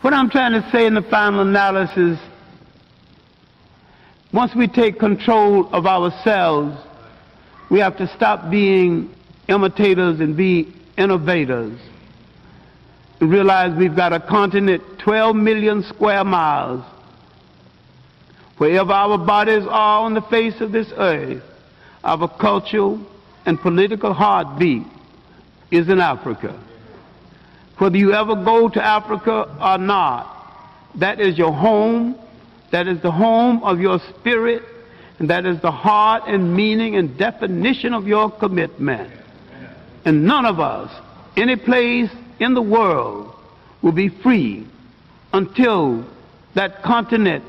What I'm trying to say in the final analysis, once we take control of ourselves, we have to stop being imitators and be innovators. And realize we've got a continent 12 million square miles. Wherever our bodies are on the face of this earth, our cultural and political heartbeat is in Africa. Whether you ever go to Africa or not, that is your home, that is the home of your spirit, and that is the heart and meaning and definition of your commitment. And none of us, any place in the world, will be free until that continent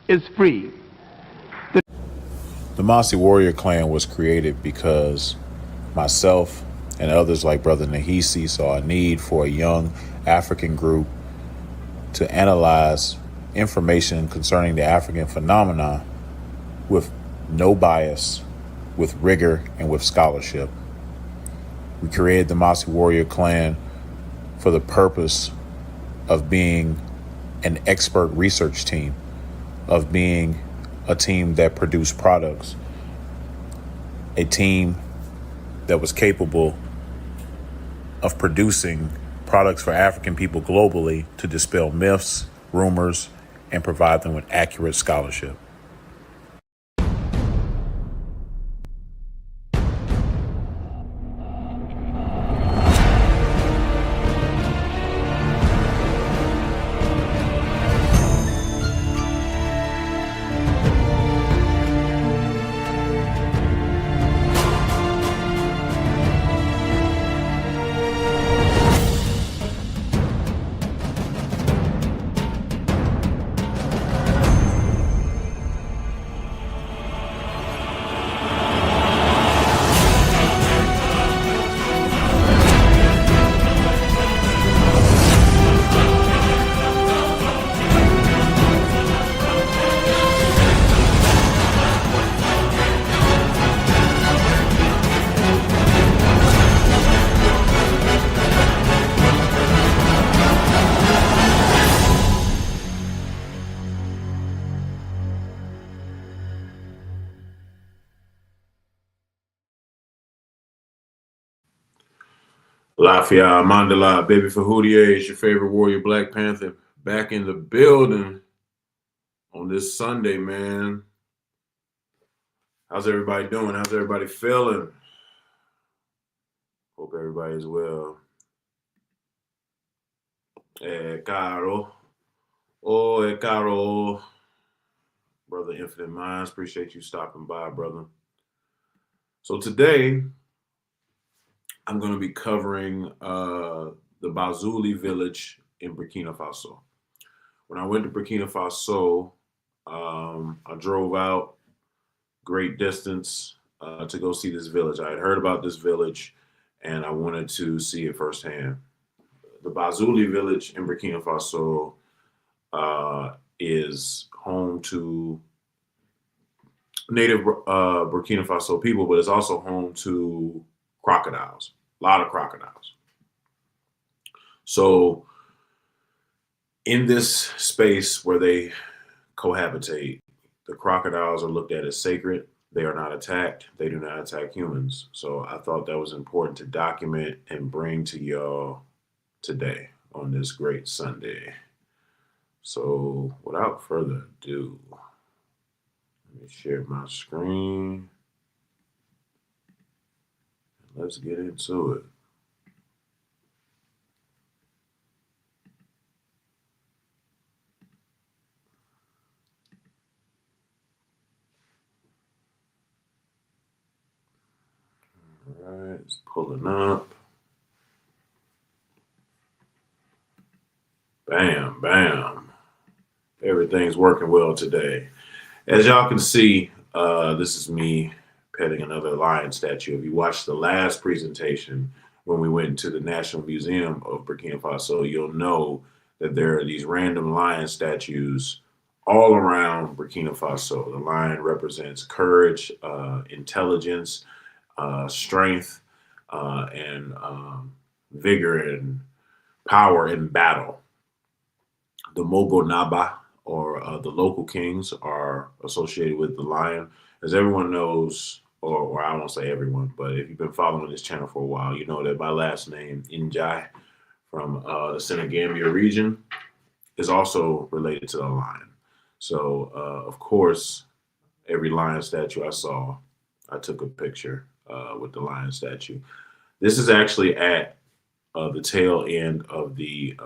is free. The Mossi Warrior Clan was created because myself and others like Brother Nahisi saw a need for a young African group to analyze information concerning the African phenomenon with no bias, with rigor, and with scholarship. We created the Mossi Warrior Clan for the purpose of being an expert research team, of being a team that produced products, a team that was capable of producing products for African people globally to dispel myths, rumors, and provide them with accurate scholarship. Lafayette Mandela, Baby Fahoudie is your favorite warrior Black Panther, back in the building on this Sunday, man. How's everybody doing? How's everybody feeling? Hope everybody's well. Caro. Oh, Caro. Brother Infinite Minds, appreciate you stopping by, brother. So today, I'm going to be covering the Bazoule village in Burkina Faso. When I went to Burkina Faso, I drove out great distance to go see this village. I had heard about this village and I wanted to see it firsthand. The Bazoule village in Burkina Faso is home to native Burkina Faso people, but it's also home to crocodiles, a lot of crocodiles. So in this space where they cohabitate, the crocodiles are looked at as sacred. They are not attacked. They do not attack humans. So I thought that was important to document and bring to y'all today on this great Sunday. So without further ado, let me share my screen. Let's get into it. All right, it's pulling up. Bam, bam. Everything's working well today. As y'all can see, this is me petting another lion statue. If you watched the last presentation when we went to the National Museum of Burkina Faso, you'll know that there are these random lion statues all around Burkina Faso. The lion represents courage, intelligence, strength, and vigor and power in battle. The Mogo Naba, or the local kings, are associated with the lion. As everyone knows, or I won't say everyone, but if you've been following this channel for a while, you know that my last name, Njai, from the Senegambia region, is also related to the lion. So, of course, every lion statue I saw, I took a picture with the lion statue. This is actually at the tail end of the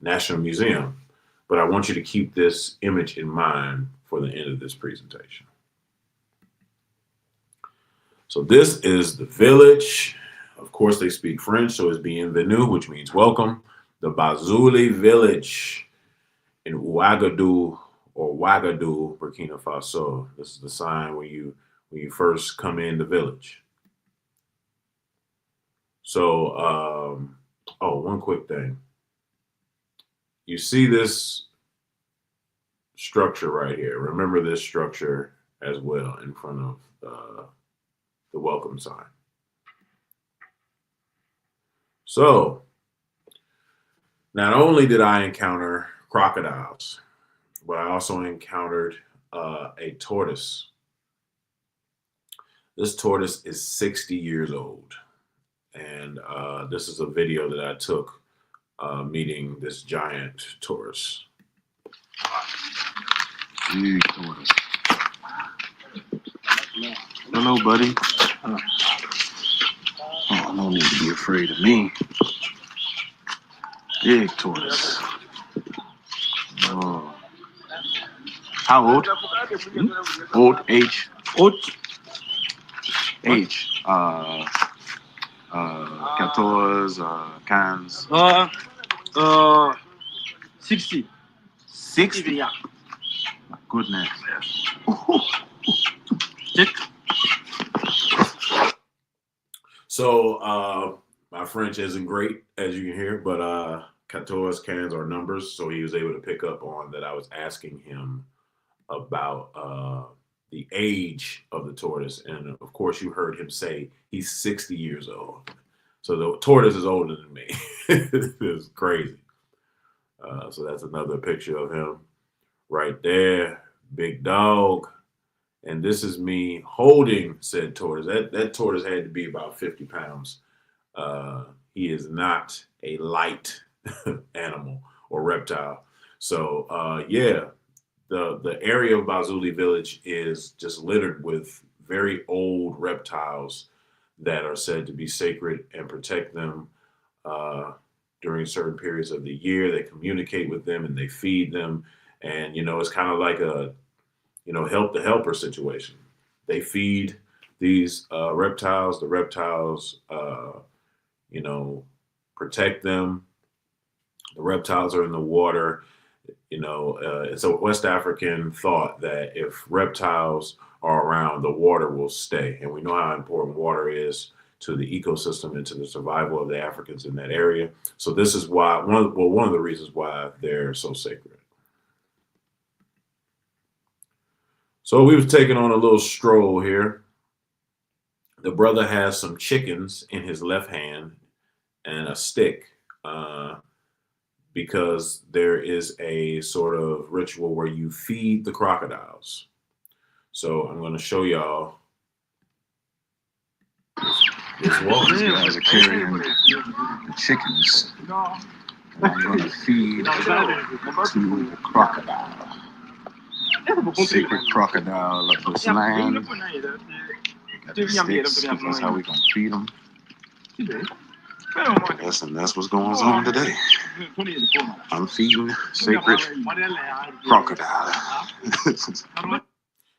National Museum, but I want you to keep this image in mind for the end of this presentation. So this is the village. Of course, they speak French, so it's bienvenue, which means welcome. The Bazoule village in Ouagadougou, or Ouagadougou, Burkina Faso. This is the sign when you first come in the village. So, one quick thing. You see this structure right here. Remember this structure as well in front of the welcome sign. So, not only did I encounter crocodiles, but I also encountered a tortoise. This tortoise is 60 years old. And this is a video that I took meeting this giant tortoise. Big tortoise. Hello, buddy. Oh, no need to be afraid of me. Big tortoise. Oh. How old? Old, H. Old. H. 14, 15. 60. 60? Yeah. My goodness. So my French isn't great, as you can hear, but 14 cans are numbers, so he was able to pick up on that. I was asking him about the age of the tortoise, and of course you heard him say he's 60 years old. So the tortoise is older than me. It's crazy. So that's another picture of him right there. Big dog. And this is me holding said tortoise. That tortoise had to be about 50 pounds. He is not a light animal or reptile. So yeah, the area of Bazoule village is just littered with very old reptiles that are said to be sacred and protect them during certain periods of the year. They communicate with them and they feed them. And, it's kind of like a, help the helper situation. They feed these reptiles. The reptiles, protect them. The reptiles are in the water. It's a West African thought that if reptiles are around, the water will stay. And we know how important water is to the ecosystem and to the survival of the Africans in that area. So this is why, one of the reasons why they're so sacred. So we've taken on a little stroll here. The brother has some chickens in his left hand and a stick because there is a sort of ritual where you feed the crocodiles. So I'm going to show y'all this walk. These guys are carrying the chickens. And I'm going to feed to the crocodile. Sacred crocodile of this land. Got the sticks because that's how we're going to feed them. That's what's going on today. I'm feeding sacred crocodile.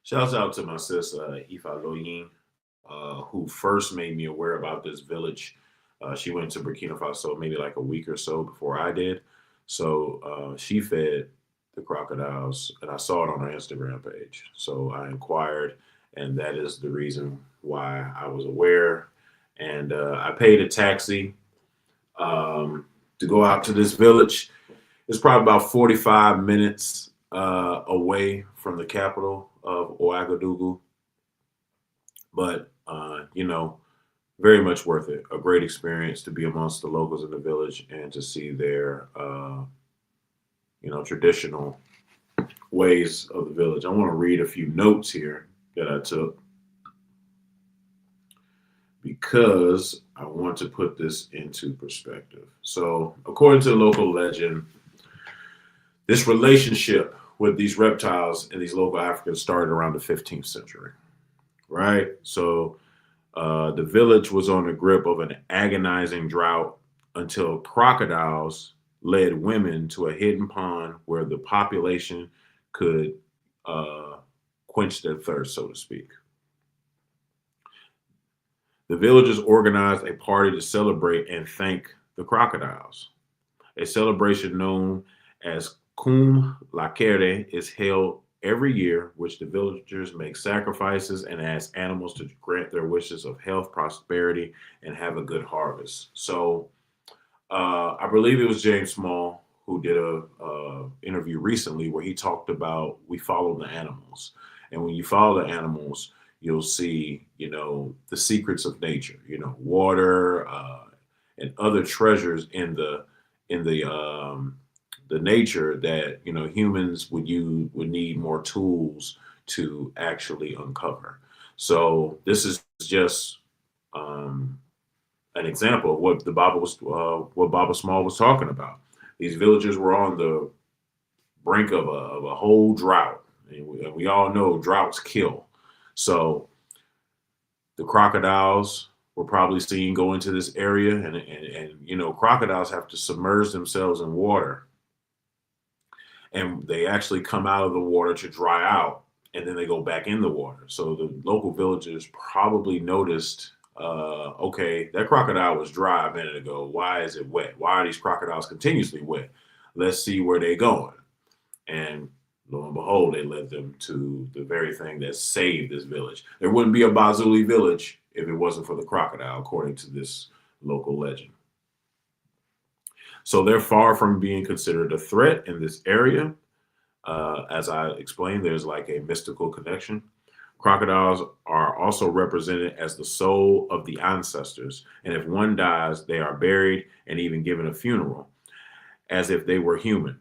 Shouts out to my sis, Ifa Loyin, who first made me aware about this village. She went to Burkina Faso maybe like a week or so before I did. So she fed the crocodiles, and I saw it on her Instagram page. So I inquired, and that is the reason why I was aware. And I paid a taxi to go out to this village. It's probably about 45 minutes away from the capital of Ouagadougou. But, very much worth it. A great experience to be amongst the locals in the village and to see their traditional ways of the village. I want to read a few notes here that I took because I want to put this into perspective. So, according to the local legend, this relationship with these reptiles and these local Africans started around the 15th century, right? So, the village was on the grip of an agonizing drought until crocodiles led women to a hidden pond where the population could quench their thirst, so to speak. The villagers organized a party to celebrate and thank the crocodiles. A celebration known as Kum Lakere is held every year, which the villagers make sacrifices and ask animals to grant their wishes of health, prosperity, and have a good harvest. So I believe it was James Small who did a interview recently where he talked about we follow the animals. And when you follow the animals, you'll see, the secrets of nature, water and other treasures in the nature that humans would need more tools to actually uncover. So this is just an example of what what Baba Small was talking about. These villagers were on the brink of a whole drought, and we all know droughts kill. So the crocodiles were probably seen go into this area, and crocodiles have to submerge themselves in water, and they actually come out of the water to dry out, and then they go back in the water. So the local villagers probably noticed, okay, that crocodile was dry a minute ago. Why is it wet? Why are these crocodiles continuously wet? Let's see where they're going. And lo and behold, they led them to the very thing that saved this village. There wouldn't be a Bazoule village if it wasn't for the crocodile, according to this local legend. So they're far from being considered a threat in this area. As I explained, there's like a mystical connection. Crocodiles are also represented as the soul of the ancestors. And if one dies, they are buried and even given a funeral, as if they were human.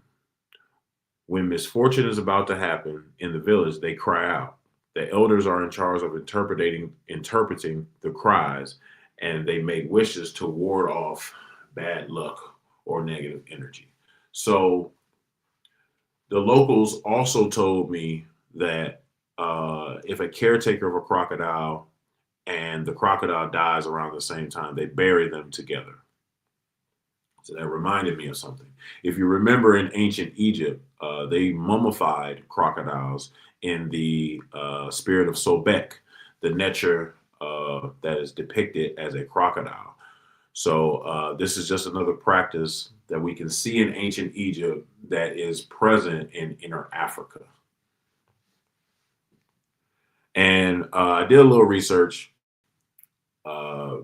When misfortune is about to happen in the village, they cry out. The elders are in charge of interpreting the cries, and they make wishes to ward off bad luck or negative energy. So the locals also told me that if a caretaker of a crocodile and the crocodile dies around the same time, they bury them together. So that reminded me of something. If you remember in ancient Egypt, they mummified crocodiles in the spirit of Sobek, the nature that is depicted as a crocodile. So this is just another practice that we can see in ancient Egypt that is present in inner Africa. And I did a little research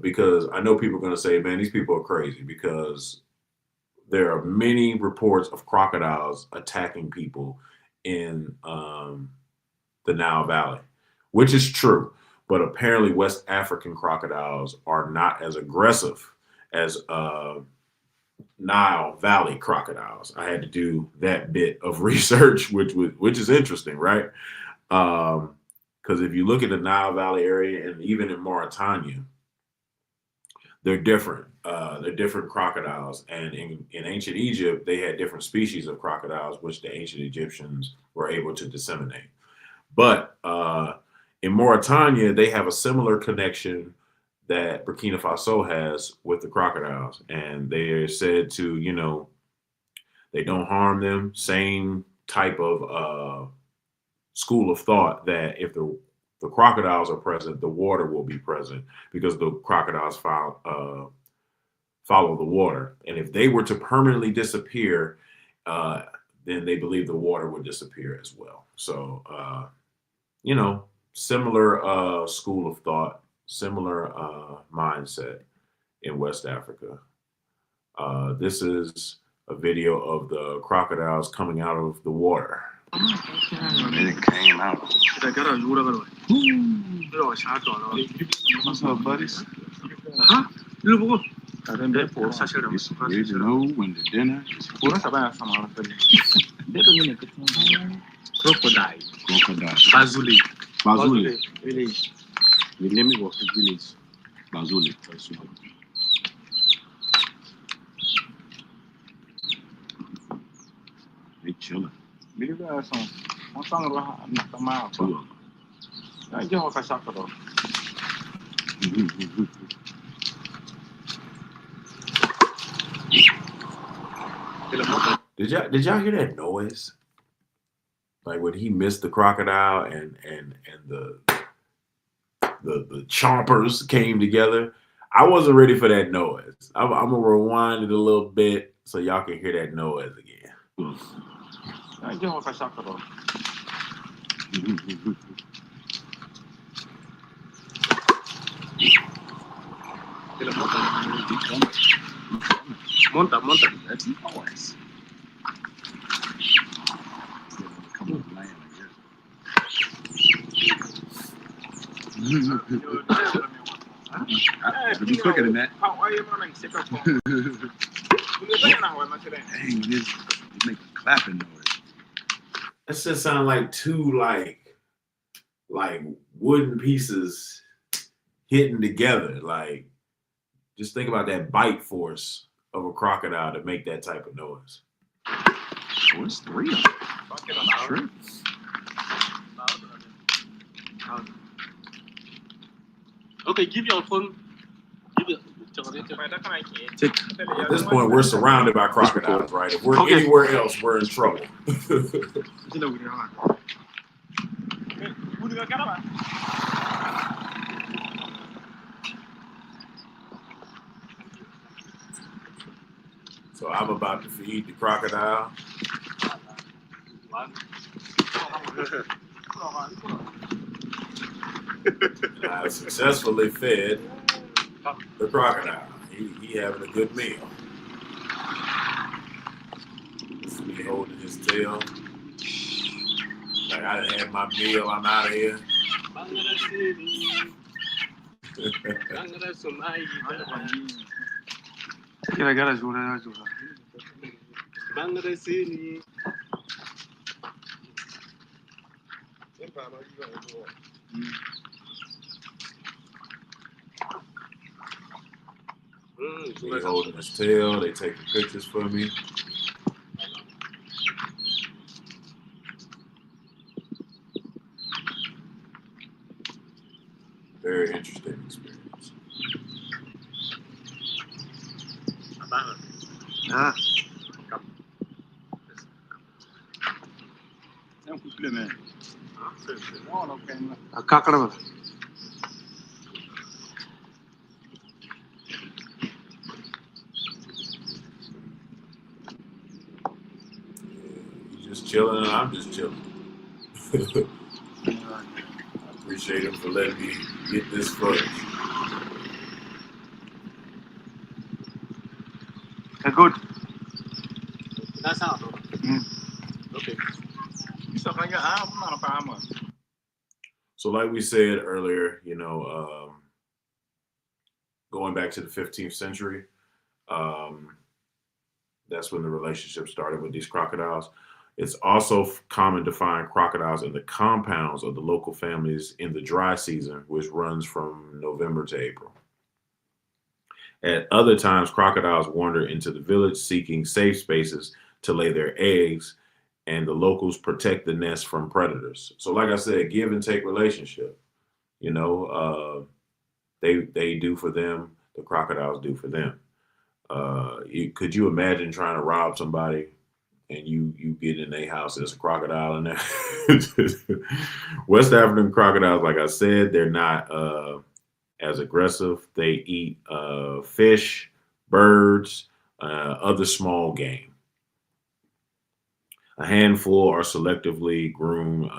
because I know people are going to say, man, these people are crazy, because there are many reports of crocodiles attacking people in the Nile Valley, which is true. But apparently West African crocodiles are not as aggressive as Nile Valley crocodiles. I had to do that bit of research, which is interesting, right? Because if you look at the Nile Valley area and even in Mauritania, they're different. They're different crocodiles. And in ancient Egypt, they had different species of crocodiles, which the ancient Egyptians were able to disseminate. But in Mauritania, they have a similar connection that Burkina Faso has with the crocodiles. And they are said to, they don't harm them. Same type of school of thought that if the crocodiles are present, the water will be present, because the crocodiles follow the water. And if they were to permanently disappear, then they believe the water would disappear as well. So, similar school of thought, similar mindset in West Africa. This is a video of the crocodiles coming out of the water. It came out. What's up, buddies? Huh? It's ready to know when the dinner is Crocodile. Crocodile. Bazoule. Bazoule. Village. The name of the village. Bazoule. They chilling. Two of them. Did y'all hear that noise? Like when he missed the crocodile and the chompers came together. I wasn't ready for that noise. I'm gonna rewind it a little bit so y'all can hear that noise again. Monta. That's noise. Come on, land, I guess. Be quicker than that. Dang, it makes a clapping noise. That just sound like two like wooden pieces hitting together. Like just think about that bite force of a crocodile to make that type of noise. Oh, it's three of them. Sure. Okay, give your phone. At this point, we're surrounded by crocodiles, right? If we're anywhere else, we're in trouble. So I'm about to feed the crocodile. I successfully fed the crocodile. He having a good meal. This is me holding his tail. Like I done had my meal, I'm out of here. They holding his tail. They taking pictures for me. Very interesting experience. He's just chilling and I'm just chilling. I appreciate him for letting me get this footage. Good. That's how. Okay. So like we said earlier, going back to the 15th century, that's when the relationship started with these crocodiles. It's also common to find crocodiles in the compounds of the local families in the dry season, which runs from November to April. At other times, crocodiles wander into the village seeking safe spaces to lay their eggs, and the locals protect the nest from predators. So like I said, give and take relationship. They do for them, the crocodiles do for them. Could you imagine trying to rob somebody and you get in their house, there's a crocodile in there? West African crocodiles, like I said, they're not as aggressive. They eat fish, birds, other small game. A handful are selectively groomed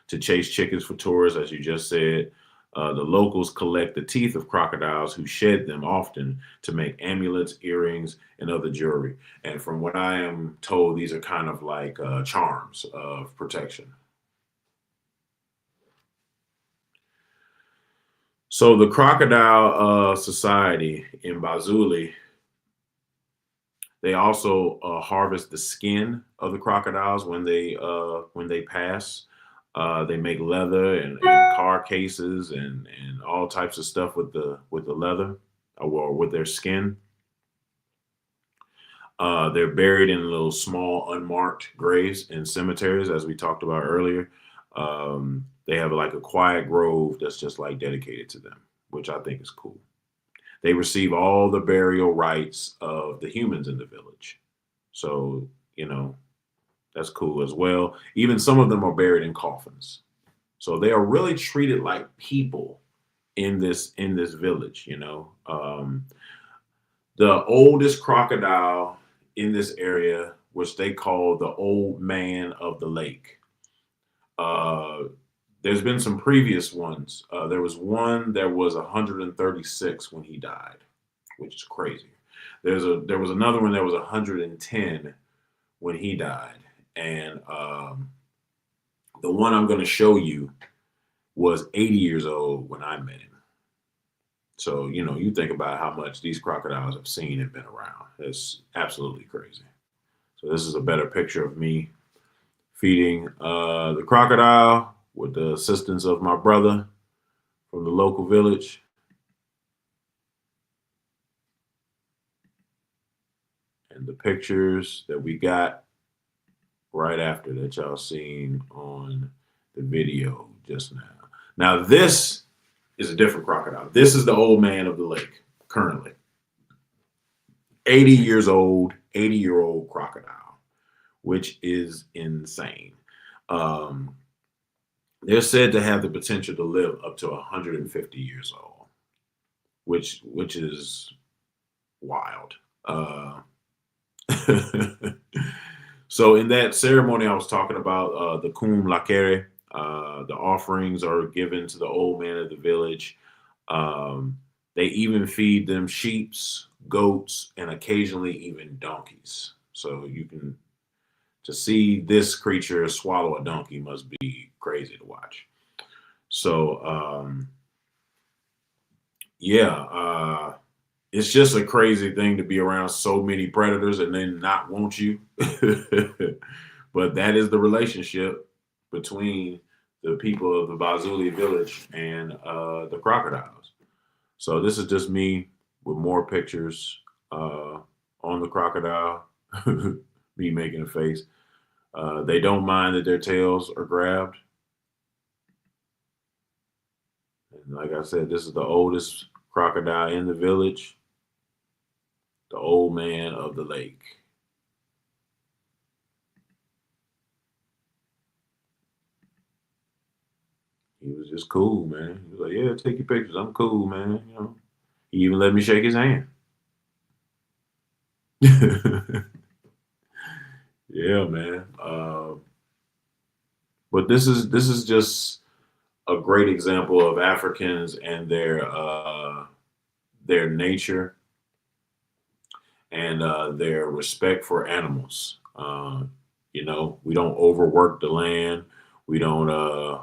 to chase chickens for tourists, as you just said. The locals collect the teeth of crocodiles who shed them often to make amulets, earrings, and other jewelry. And from what I am told, these are kind of like charms of protection. So the Crocodile Society in Bazoule, they also harvest the skin of the crocodiles when they pass. They make leather and car cases and all types of stuff with the leather or with their skin. They're buried in little small unmarked graves in cemeteries, as we talked about earlier. They have like a quiet grove that's just like dedicated to them, which I think is cool. They receive all the burial rights of the humans in the village. So, that's cool as well. Even some of them are buried in coffins. So they are really treated like people in this village. The oldest crocodile in this area, which they call the old man of the lake. Uh, there's been some previous ones. There was one that was 136 when he died, which is crazy. There was another one that was 110 when he died, and the one I'm going to show you was 80 years old when I met him. So you think about how much these crocodiles have seen and been around. It's absolutely crazy. So this is a better picture of me feeding the crocodile with the assistance of my brother from the local village. And the pictures that we got right after that y'all seen on the video just now. Now this is a different crocodile. This is the old man of the lake currently. 80 years old, 80-year-old crocodile, which is insane. They're said to have the potential to live up to 150 years old, which is wild. So in that ceremony I was talking about, the Kum Lakere, the offerings are given to the old man of the village. They even feed them sheeps, goats, and occasionally even donkeys. So to see this creature swallow a donkey must be crazy to watch. So it's just a crazy thing to be around so many predators and then not want you. But that is the relationship between the people of the Bazoule village and the crocodiles. So this is just me with more pictures on the crocodile, me making a face. They don't mind that their tails are grabbed. And like I said, this is the oldest crocodile in the village, the old man of the lake. He was just cool, man. He was like, yeah, take your pictures. I'm cool, man. He even let me shake his hand. Yeah, man. But this is just a great example of Africans and their nature and their respect for animals. We don't overwork the land. We don't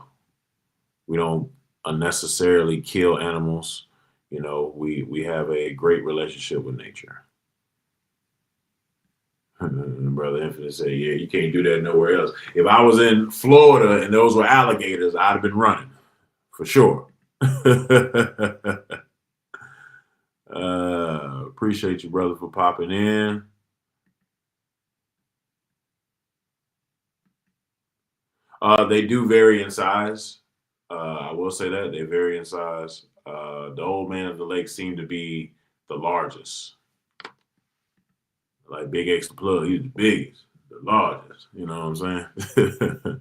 unnecessarily kill animals. We have a great relationship with nature. Brother Infinite said, yeah, you can't do that nowhere else. If I was in Florida and those were alligators, I'd have been running for sure. Appreciate you, brother, for popping in. They do vary in size. I will say that they vary in size. The old man of the lake seemed to be the largest. Like Big X the Plug, he's the biggest, the largest. You know what I'm saying?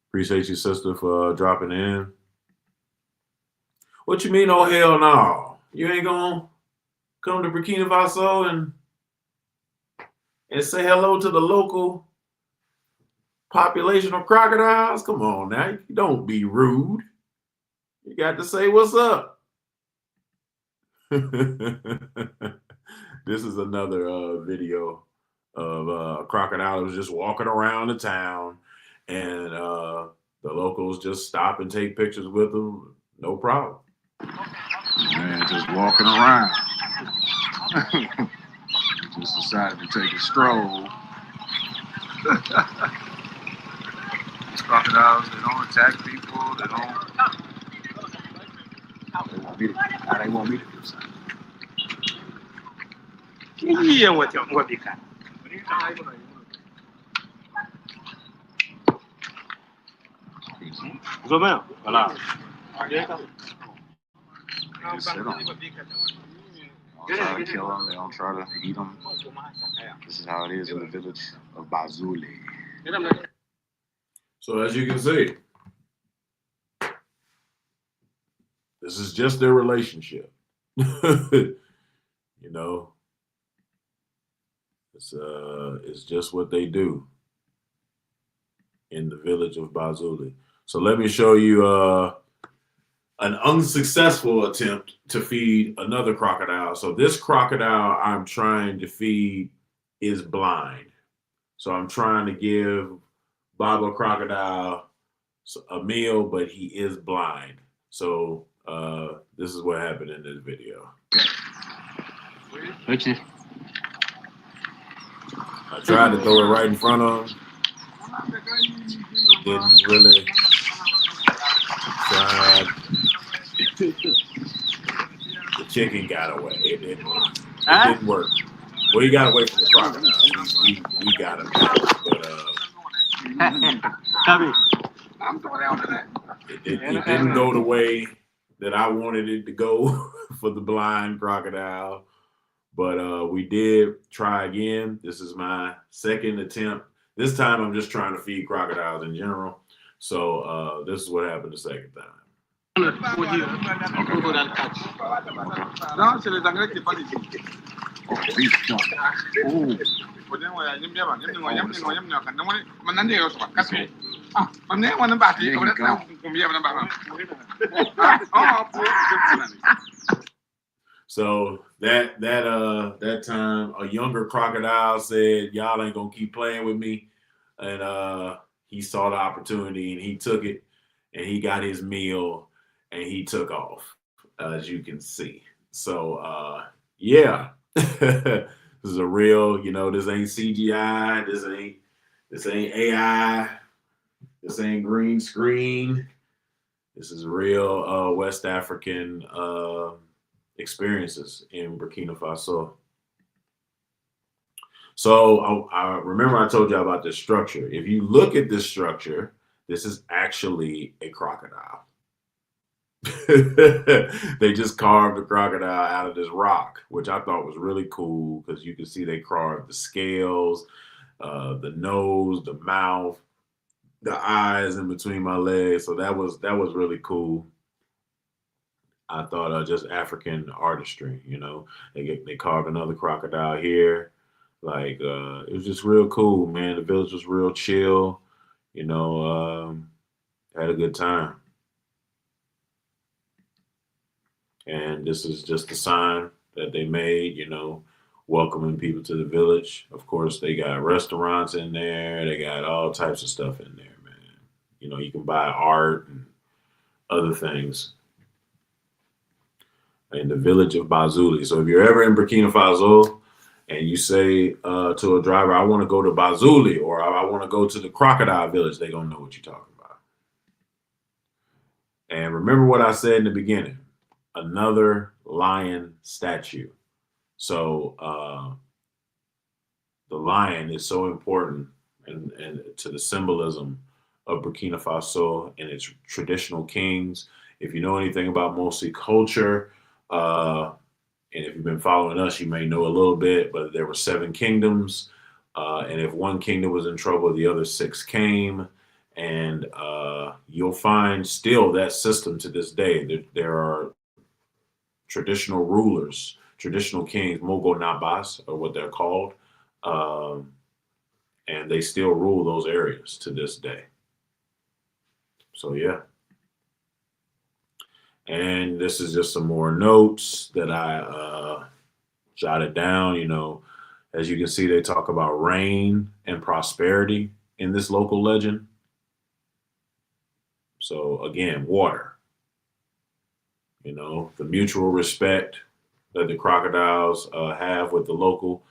Appreciate you, sister, for dropping in. What you mean, oh hell no? You ain't gonna come to Burkina Faso and say hello to the local population of crocodiles? Come on now, don't be rude. You got to say what's up. This is another video of a crocodile that was just walking around the town, and the locals just stop and take pictures with him. No problem. Man, just walking around. Just decided to take a stroll. These crocodiles, they don't attack people. They want me to do something. Voilà. They just sit on them. They don't try to kill them. They don't try to eat them. This is how it is in the village of Bazoule. So as you can see, this is just their relationship. You know, it's just what they do in the village of Bazoule. So let me show you an unsuccessful attempt to feed another crocodile. So this crocodile I'm trying to feed is blind. So I'm trying to give Baba Crocodile a meal, but he is blind. So this is what happened in this video. Okay. I tried to throw it right in front of him. It didn't really. Tried. The chicken got away. It didn't work. It didn't work. Well, he got away from the crocodile. We got him. But it didn't go the way that I wanted it to go for the blind crocodile. But we did try again. This is my second attempt. This time I'm just trying to feed crocodiles in general. So this is what happened the second time. So that time a younger crocodile said, "Y'all ain't gonna keep playing with me," and he saw the opportunity and he took it and he got his meal and he took off, as you can see. So yeah, this is a real, this ain't CGI, this ain't AI, this ain't green screen. This is real West African experiences in Burkina Faso. So I remember I told you about this structure. If you look at this structure, this is actually a crocodile. They just carved the crocodile out of this rock, which I thought was really cool because you can see they carved the scales, the nose, the mouth, the eyes in between my legs. So that was really cool. I thought just African artistry, they carved another crocodile here. Like it was just real cool, man. The village was real chill, had a good time. And this is just a sign that they made, welcoming people to the village. Of course, they got restaurants in there. They got all types of stuff in there, man. You can buy art and other things in the village of Bazoule. So if you're ever in Burkina Faso and you say to a driver, "I want to go to Bazoule," or "I want to go to the crocodile village," they're going to know what you're talking about. And remember what I said in the beginning, another lion statue. So the lion is so important and to the symbolism of Burkina Faso and its traditional kings. If you know anything about Mosi culture, and if you've been following us, you may know a little bit, but there were 7 kingdoms. And if one kingdom was in trouble, the other 6 came. And you'll find still that system to this day. There are traditional rulers, traditional kings, Mogo Nabas, or what they're called. And they still rule those areas to this day. So, yeah. And this is just some more notes that I jotted down. As you can see, they talk about rain and prosperity in this local legend. So again, water. You know, the mutual respect that the crocodiles have with the local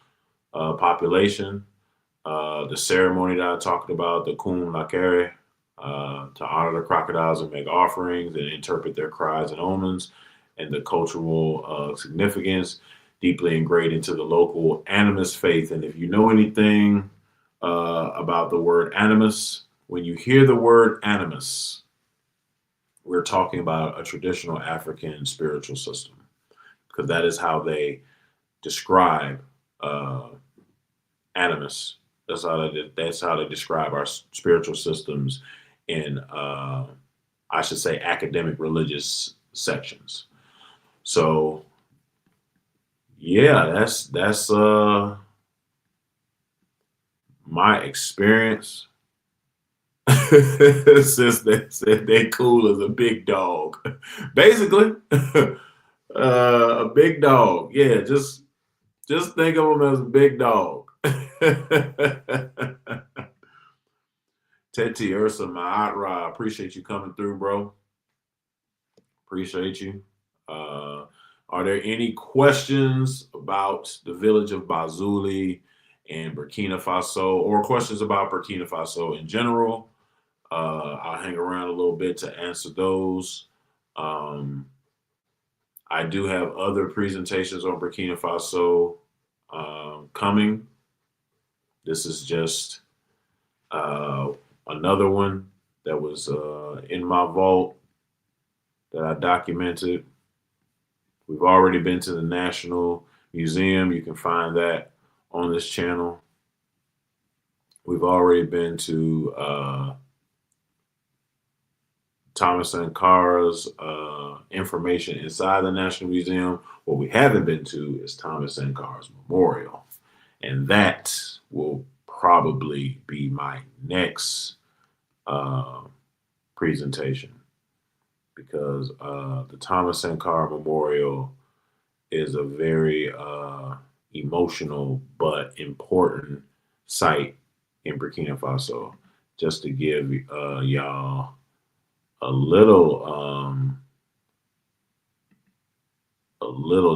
population, the ceremony that I talked about, the Kum Lakere, to honor the crocodiles and make offerings and interpret their cries and omens, and the cultural significance deeply ingrained into the local animist faith. And if you know anything about the word animus, when you hear the word animus, we're talking about a traditional African spiritual system, because that is how they describe animus. That's how they describe our spiritual systems in, I should say, academic religious sections. So, yeah, that's my experience. Since they said they cool as a big dog, basically, a big dog. Yeah, just think of them as a big dog. Teti Ursa Maatra, appreciate you coming through, bro. Appreciate you. Are there any questions about the village of Bazoule and Burkina Faso, or questions about Burkina Faso in general? I'll hang around a little bit to answer those. I do have other presentations on Burkina Faso coming. This is just another one that was in my vault that I documented. We've already been to the National Museum. You can find that on this channel. We've already been to Thomas Sankara's information inside the National Museum. What we haven't been to is Thomas Sankara's memorial. And that will probably be my next presentation, because the Thomas Sankara Memorial is a very emotional but important site in Burkina Faso. Just to give y'all a little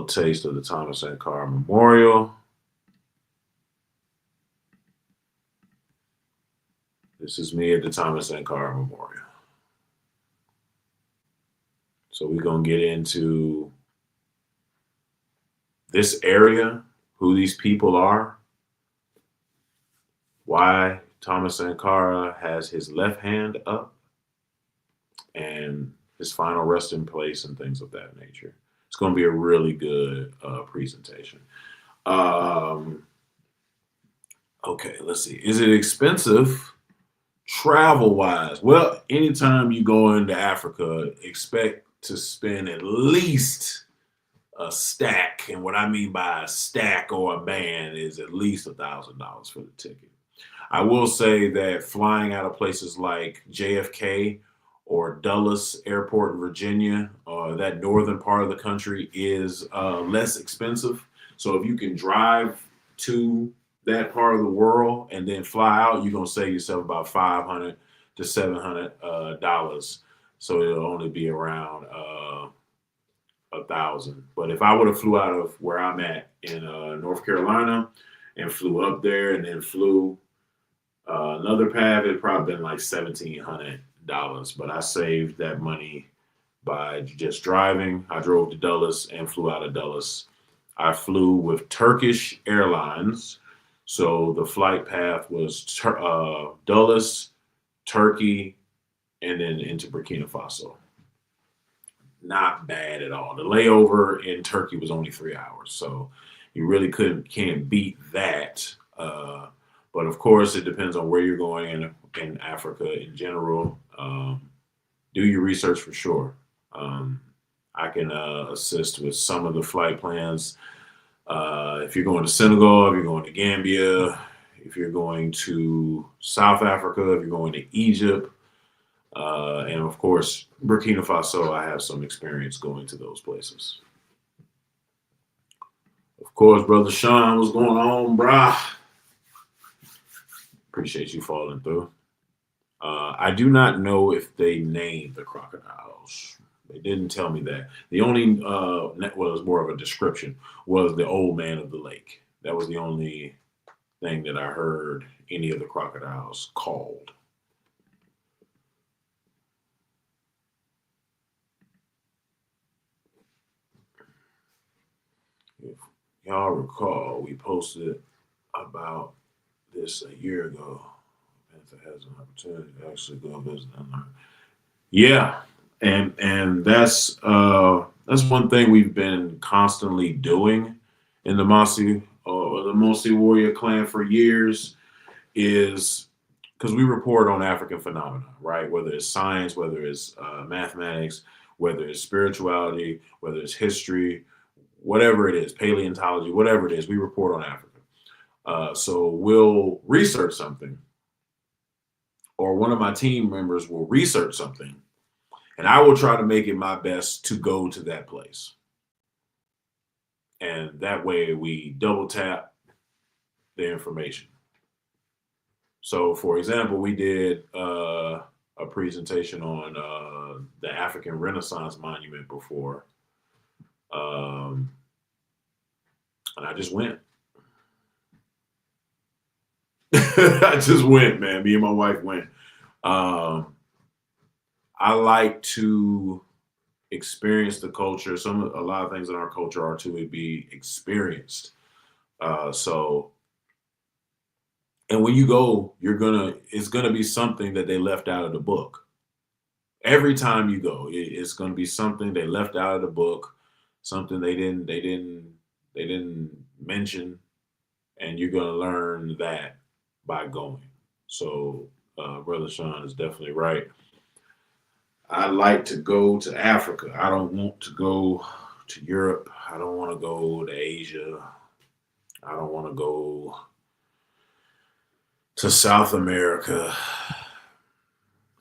taste of the Thomas Sankara Memorial. This is me at the Thomas Sankara Memorial. So we're going to get into this area, who these people are, why Thomas Sankara has his left hand up, and his final resting place and things of that nature. It's going to be a really good presentation. Okay, let's see. Is it expensive travel-wise? Well, anytime you go into Africa, expect to spend at least a stack. And what I mean by a stack or a band is at least $1,000 for the ticket. I will say that flying out of places like JFK or Dulles Airport in Virginia, that northern part of the country, is less expensive. So if you can drive to that part of the world and then fly out, you're gonna save yourself about $500 to $700. So it'll only be around $1,000. But if I would have flew out of where I'm at in North Carolina and flew up there and then flew another path, it'd probably been like $1,700. But I saved that money by just driving. I drove to Dulles and flew out of Dulles. I flew with Turkish Airlines. So the flight path was Dulles, Turkey, and then into Burkina Faso. Not bad at all. The layover in Turkey was only 3 hours. So you really can't beat that. But of course, it depends on where you're going in Africa in general. Do your research for sure. I can assist with some of the flight plans. If you're going to Senegal, if you're going to Gambia, if you're going to South Africa, if you're going to Egypt, and of course, Burkina Faso, I have some experience going to those places. Of course, Brother Sean, what's going on, brah? Appreciate you falling through. I do not know if they named the crocodiles. They didn't tell me that. The only was more of a description was the old man of the lake. That was the only thing that I heard any of the crocodiles called. If y'all recall, we posted about this a year ago. Panther has an opportunity to actually go visit and learn. Yeah, and that's one thing we've been constantly doing in the Mosi warrior clan for years is because we report on African phenomena, right? Whether it's science, whether it's mathematics, whether it's spirituality, whether it's history, whatever it is, paleontology, whatever it is, we report on Africa. So we'll research something, or one of my team members will research something, and I will try to make it my best to go to that place. And that way we double tap the information. So, for example, we did a presentation on the African Renaissance Monument before. And I just went. I just went, man. Me and my wife went. I like to experience the culture. A lot of things in our culture are to be experienced. And when you go, it's gonna be something that they left out of the book. Every time you go, it's gonna be something they left out of the book, something they didn't mention, and you're gonna learn that by going. So, Brother Sean is definitely right. I like to go to Africa. I don't want to go to Europe. I don't want to go to Asia. I don't want to go to South America.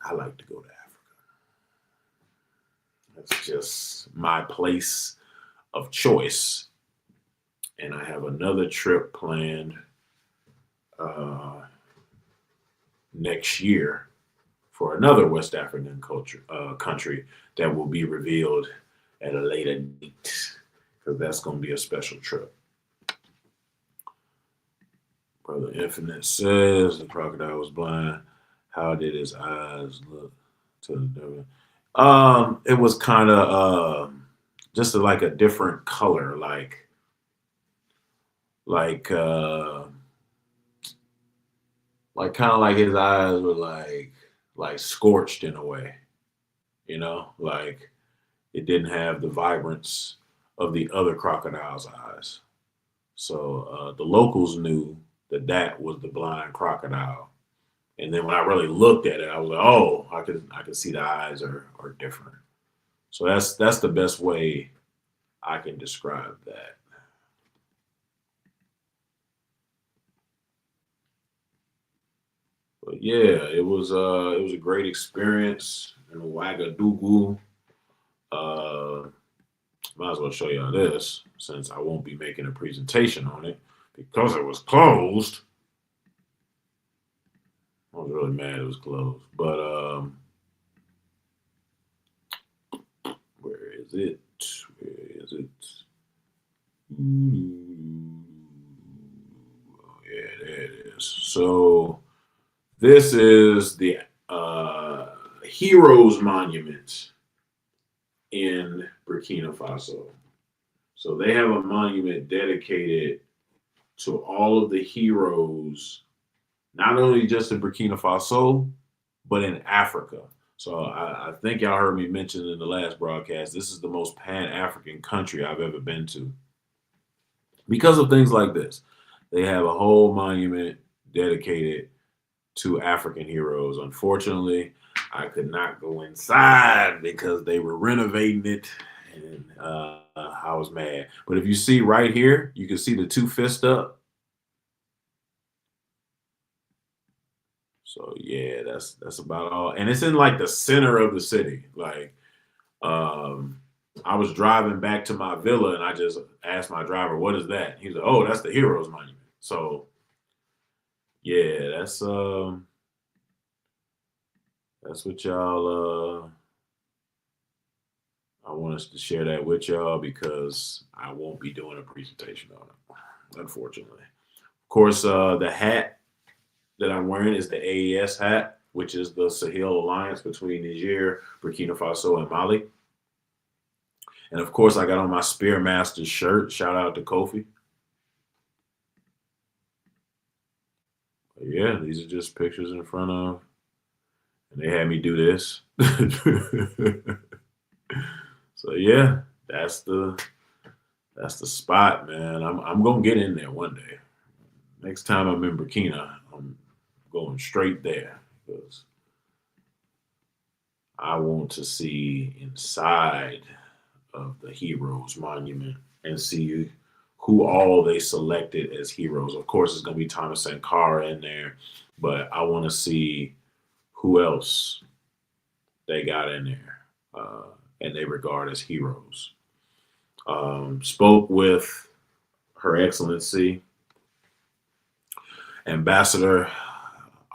I like to go to Africa. That's just my place of choice. And I have another trip planned next year for another West African country that will be revealed at a later date, because that's going to be a special trip. Brother Infinite says the crocodile was blind. How did his eyes look to the devil? It was kind of just like a different color, like kind of like his eyes were like scorched in a way, like it didn't have the vibrance of the other crocodile's eyes. So the locals knew that was the blind crocodile. And then when I really looked at it, I was like, oh, I could see the eyes are different. So that's the best way I can describe that. But yeah, it was a great experience in Ouagadougou. Might as well show y'all this since I won't be making a presentation on it because it was closed. I was really mad it was closed. But where is it? Where is it? Oh, yeah, there it is. So this is the Heroes Monument in Burkina Faso. So they have a monument dedicated to all of the heroes, not only just in Burkina Faso, but in Africa. So I think y'all heard me mention in the last broadcast, this is the most Pan-African country I've ever been to. Because of things like this, they have a whole monument dedicated to African heroes. Unfortunately, I could not go inside because they were renovating it, and I was mad. But if you see right here, you can see the two fists up. So yeah, that's about all. And it's in like the center of the city. Like I was driving back to my villa and I just asked my driver, what is that? He's like, oh, that's the Heroes Monument. So yeah, that's what y'all I want us to share that with y'all because I won't be doing a presentation on it, unfortunately. Of course, the hat that I'm wearing is the AES hat, which is the Sahel alliance between Niger, Burkina Faso, and Mali. And of course, I got on my Spearmaster shirt. Shout out to Kofi. But yeah, these are just pictures in front of, and they had me do this. So yeah, that's the spot, man. I'm gonna get in there one day. Next time I'm in Burkina, I'm going straight there because I want to see inside of the Heroes Monument and see who all they selected as heroes. Of course, it's going to be Thomas Sankara in there, but I want to see who else they got in there and they regard as heroes. Spoke with Her Excellency Ambassador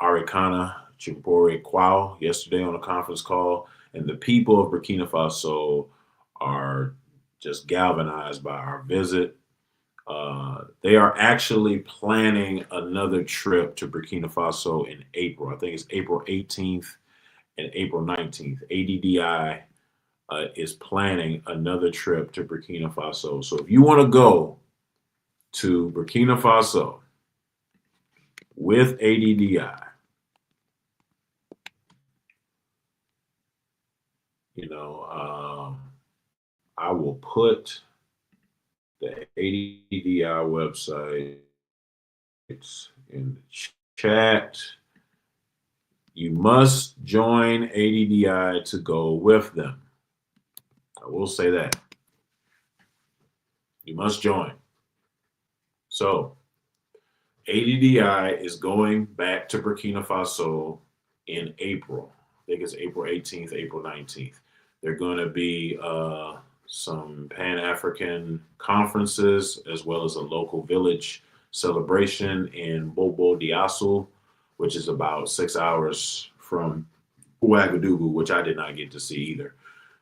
Arikana Chimpore Kwao yesterday on a conference call, and the people of Burkina Faso are just galvanized by our visit. They are actually planning another trip to Burkina Faso in April. I think it's April 18th and April 19th. ADDI is planning another trip to Burkina Faso. So if you want to go to Burkina Faso with ADDI, I will put the ADDI website in the chat. You must join ADDI to go with them. I will say that. You must join. So, ADDI is going back to Burkina Faso in April. I think it's April 18th, April 19th. They're going to be some Pan-African conferences as well as a local village celebration in Bobo Dioulasso, which is about 6 hours from Ouagadougou, which I did not get to see either.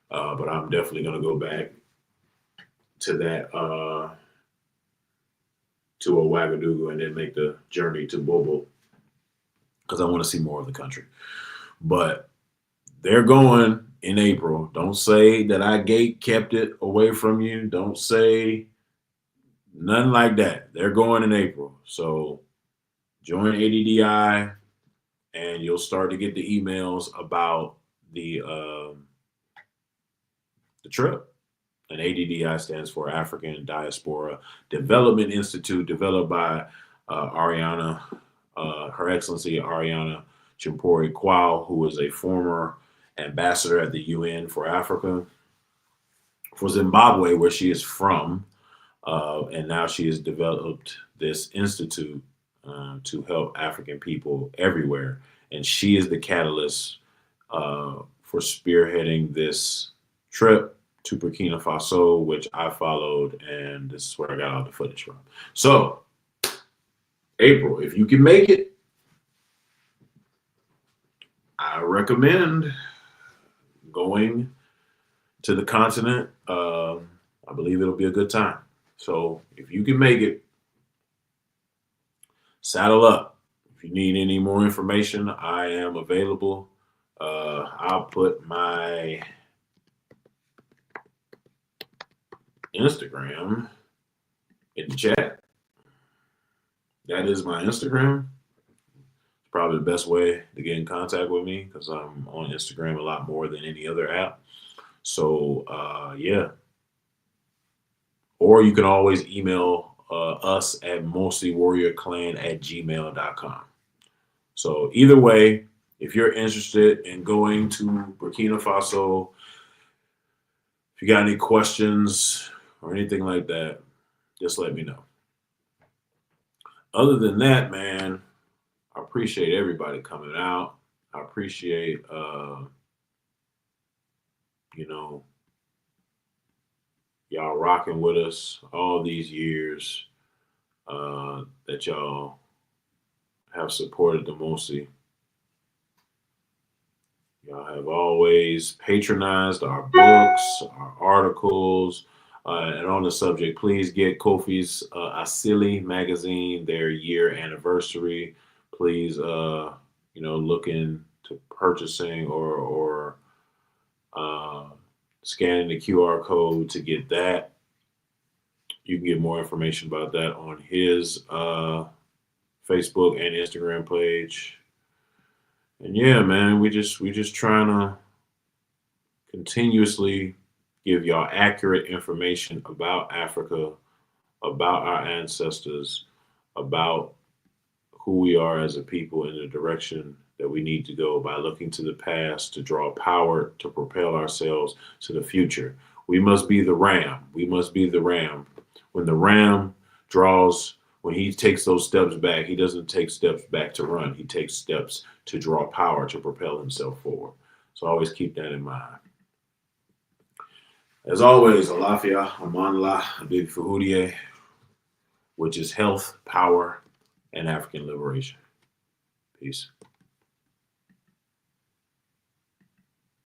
But I'm definitely going to go back to that, to Ouagadougou, and then make the journey to Bobo because I want to see more of the country. But they're going in April. Don't say that I gate kept it away from you. Don't say nothing like that. They're going in April. So join ADDI and you'll start to get the emails about the trip. And ADDI stands for African Diaspora Development Institute, developed by Ariana, Her Excellency Ariana Chimpore Kwao, who is a former ambassador at the UN for Africa, for Zimbabwe, where she is from. And now she has developed this institute to help African people everywhere. And she is the catalyst for spearheading this trip to Burkina Faso, which I followed, and this is where I got all the footage from. So, April, if you can make it, I recommend going to the continent. I believe it'll be a good time. So, if you can make it, saddle up. If you need any more information, I am available. I'll put my Instagram in the chat. That is my Instagram. It's probably the best way to get in contact with me because I'm on Instagram a lot more than any other app. So, yeah. Or you can always email us at mostlywarriorclan@gmail.com. So either way, if you're interested in going to Burkina Faso, if you got any questions or anything like that, just let me know. Other than that, man, I appreciate everybody coming out. I appreciate, y'all rocking with us all these years that y'all have supported the Mosi. Y'all have always patronized our books, our articles, and on the subject, please get Kofi's Asili magazine, their year anniversary. Please, look into purchasing or scanning the QR code to get that. You can get more information about that on his Facebook and Instagram page. And yeah, man, we just trying to continuously give y'all accurate information about Africa, about our ancestors, about who we are as a people in the direction that we need to go by looking to the past to draw power to propel ourselves to the future. We must be the ram. We must be the ram. When the ram when he takes those steps back, he doesn't take steps back to run. He takes steps to draw power to propel himself forward. So always keep that in mind. As always, Alafia, Amanla, Abib Fahudie, which is health, power, and African liberation. Peace.